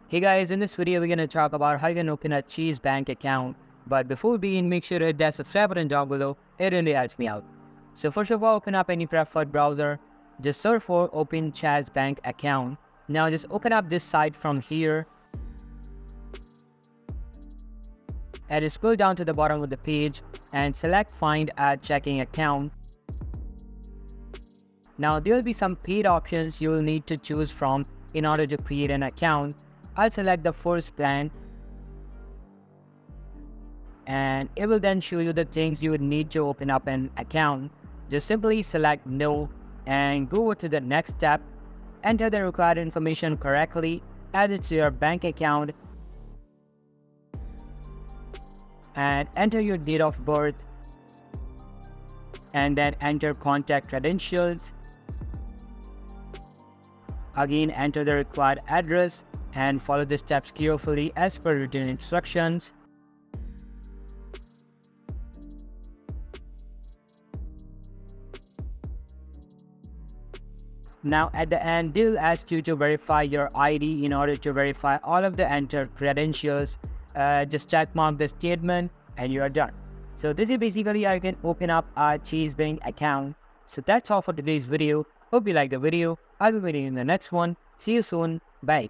Hey guys, in this video we're going to talk about how you can open a Chase bank account. But before we begin, make sure to hit that subscribe button down below. It really helps me out. So first of all, open up any preferred browser. Just search for Open Chase Bank Account. Now just open up this site from here. And just scroll down to the bottom of the page and select Find a Checking Account. Now there will be some paid options you will need to choose from in order to create an account. I'll select the first plan and it will then show you the things you would need to open up an account. Just simply select no and go to the next step. Enter the required information correctly, add it to your bank account and enter your date of birth and then enter contact credentials. Again, enter the required address and follow the steps carefully as per written instructions. Now at the end, they'll ask you to verify your ID in order to verify all of the entered credentials. Just check mark the statement and you are done. So this is basically how you can open up a Chase Bank account. So that's all for today's video. Hope you liked the video. I'll be waiting in the next one. See you soon. Bye.